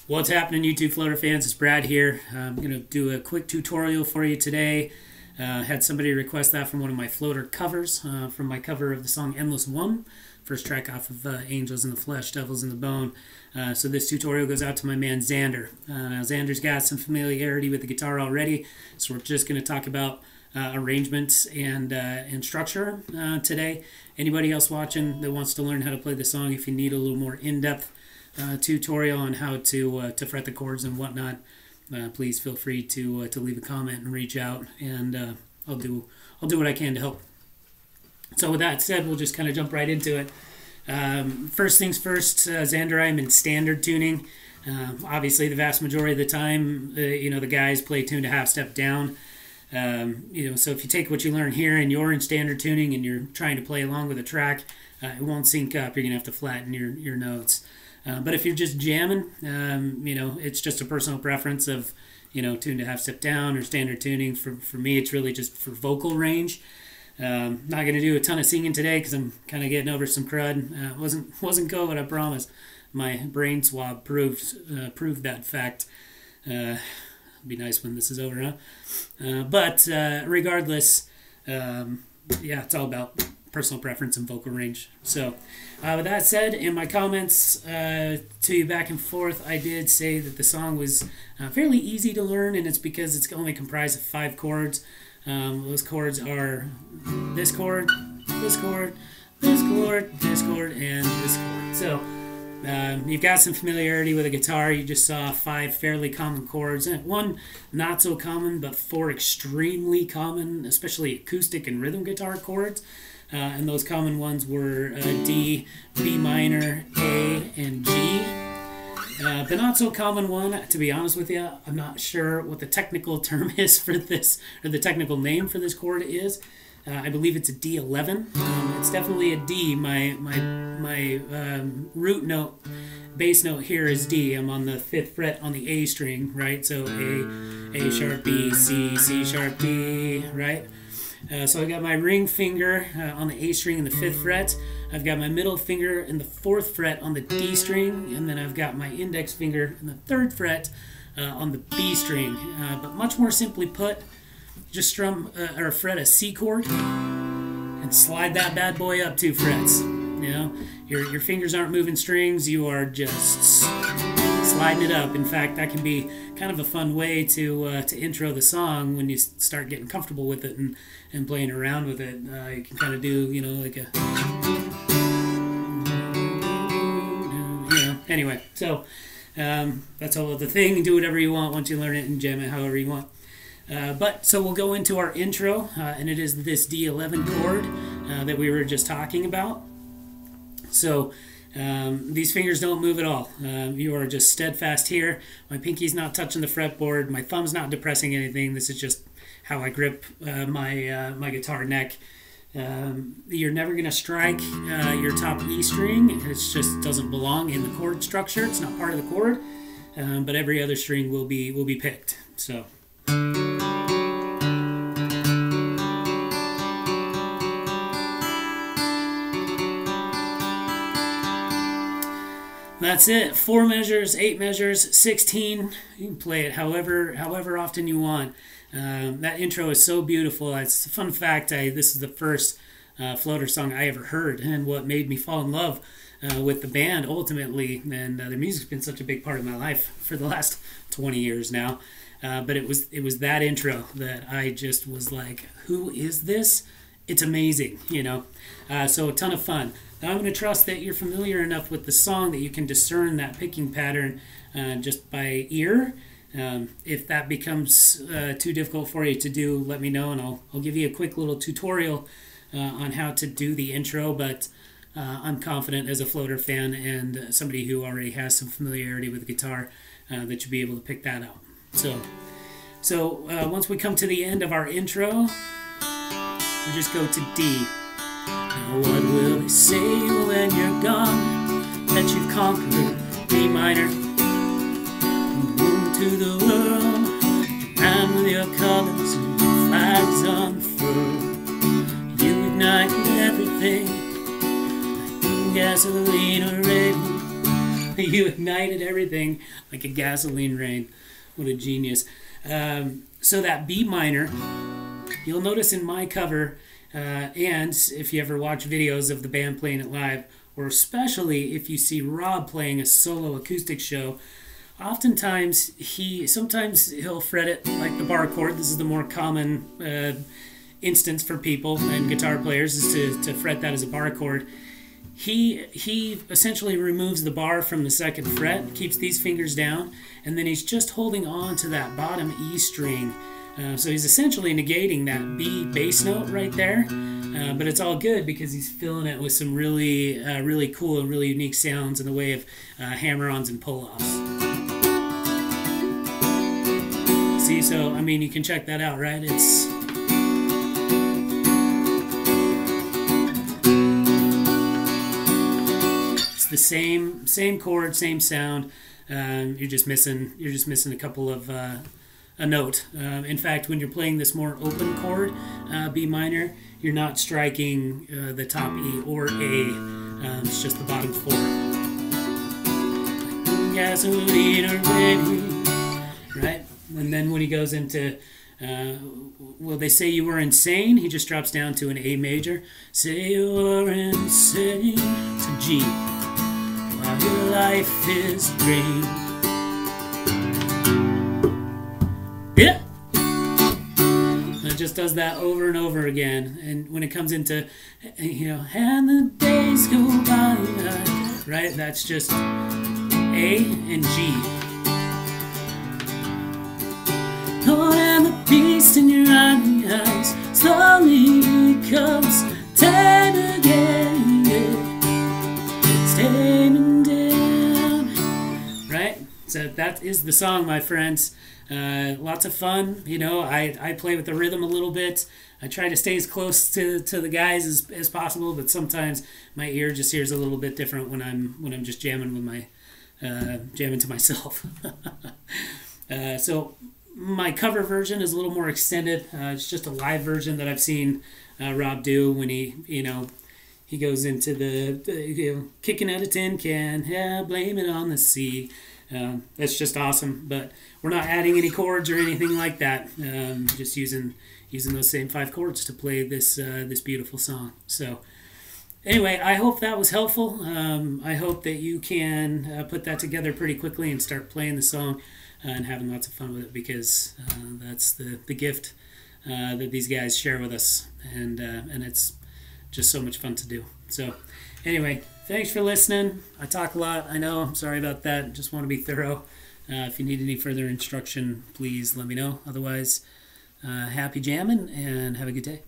What's happening, YouTube Floater fans? It's Brad here. I'm going to do a quick tutorial for you today. Had somebody request that from one of my floater covers, from my cover of the song Endless One, first track off of Angels in the Flesh, Devils in the Bone. So this tutorial goes out to my man Xander. Now Xander's got some familiarity with the guitar already, so we're just going to talk about arrangements and structure today. Anybody else watching that wants to learn how to play the song, if you need a little more in-depth tutorial on how to fret the chords and whatnot, please feel free to leave a comment and reach out, and I'll do what I can to help. So with that said, we'll just kind of jump right into it. First things first, Xander, I'm in standard tuning. Obviously, the vast majority of the time, the guys play tuned a half step down. So if you take what you learn here and you're in standard tuning and you're trying to play along with a track, it won't sync up. You're gonna have to flatten your notes. But if you're just jamming, it's just a personal preference of, tuned to half step down or standard tuning. For me, it's really just for vocal range. Not going to do a ton of singing today because I'm kind of getting over some crud. Wasn't COVID, I promise. My brain swab proved that fact. It'll be nice when this is over, huh? But regardless, it's all about personal preference and vocal range. So with that said, in my comments to you back and forth, I did say that the song was fairly easy to learn, and it's because it's only comprised of 5 chords. Those chords are this chord, this chord, this chord, this chord, and this chord. So you've got some familiarity with a guitar. You just saw 5 fairly common chords, and 1 not so common, but 4 extremely common, especially acoustic and rhythm guitar chords. And those common ones were D, B minor, A, and G. The not so common one, to be honest with you, I'm not sure what the technical term is for this, or the technical name for this chord is. I believe it's a D11. It's definitely a D. My root note, bass note here is D. I'm on the 5th fret on the A string, right? So A sharp, B, C, C sharp, D, right? So I got my ring finger on the A string in the 5th fret. I've got my middle finger in the 4th fret on the D string, and then I've got my index finger in the 3rd fret on the B string. But much more simply put, just strum or fret a C chord and slide that bad boy up 2 frets. Your fingers aren't moving strings; you are just sliding it up. In fact, that can be kind of a fun way to intro the song when you start getting comfortable with it and playing around with it. You can kind of do, like a... Anyway, so that's all of the thing. Do whatever you want once you learn it and jam it however you want. So we'll go into our intro, and it is this D11 chord that we were just talking about. So these fingers don't move at all. You are just steadfast here. My pinky's not touching the fretboard. My thumb's not depressing anything. This is just how I grip my guitar neck. You're never going to strike your top E string. It just doesn't belong in the chord structure. It's not part of the chord. But every other string will be picked. So. That's it. 4 measures, 8 measures, 16. You can play it however often you want. That intro is so beautiful. It's a fun fact. This is the first floater song I ever heard, and what made me fall in love with the band ultimately. And their music's been such a big part of my life for the last 20 years now. But it was that intro that I just was like, who is this? It's amazing, So a ton of fun. Now I'm going to trust that you're familiar enough with the song that you can discern that picking pattern just by ear. If that becomes too difficult for you to do, let me know, and I'll give you a quick little tutorial on how to do the intro. But I'm confident as a floater fan and somebody who already has some familiarity with the guitar that you'll be able to pick that out. So once we come to the end of our intro, we just go to D. Now what will they say when you're gone, that you've conquered B minor, moved to the world, and with your colors and flags unfurled, you ignite everything, gasoline or rain, you ignited everything like a gasoline rain. What a genius. So that B minor, you'll notice in my cover, and if you ever watch videos of the band playing it live, or especially if you see Rob playing a solo acoustic show, oftentimes sometimes he'll fret it like the bar chord. This is the more common instance for people and guitar players, is to fret that as a bar chord. He essentially removes the bar from the second fret, keeps these fingers down, and then he's just holding on to that bottom E string. So he's essentially negating that B bass note right there, but it's all good because he's filling it with some really really cool and really unique sounds in the way of hammer-ons and pull-offs. See, so I mean, you can check that out, right? It's the same chord, same sound. You're just missing a couple of a note. In fact, when you're playing this more open chord, B minor, you're not striking the top E or A. It's just the bottom four. Gasoline or baby, right? And then when he goes into well, they say you were insane, he just drops down to an A major. Say you're insane to G. While your life is great. Yeah. It just does that over and over again. And when it comes into, you know, and the days go by, right? That's just A and G. Lord, and the beast in your eyes slowly comes time again. It's taming down. Right? So that is the song, my friends. Lots of fun. You know, I play with the rhythm a little bit. I try to stay as close to the guys as possible, but sometimes my ear just hears a little bit different when I'm just jamming with my jamming to myself. So my cover version is a little more extended. It's just a live version that I've seen Rob do when he goes into the kicking at a tin can, yeah, blame it on the sea. That's just awesome, but we're not adding any chords or anything like that. Just using those same 5 chords to play this beautiful song. So anyway, I hope that was helpful. I hope that you can put that together pretty quickly and start playing the song and having lots of fun with it, because that's the gift that these guys share with us, and it's just so much fun to do. So anyway, thanks for listening. I talk a lot, I know. I'm sorry about that. Just want to be thorough. If you need any further instruction, please let me know. Otherwise, happy jamming and have a good day.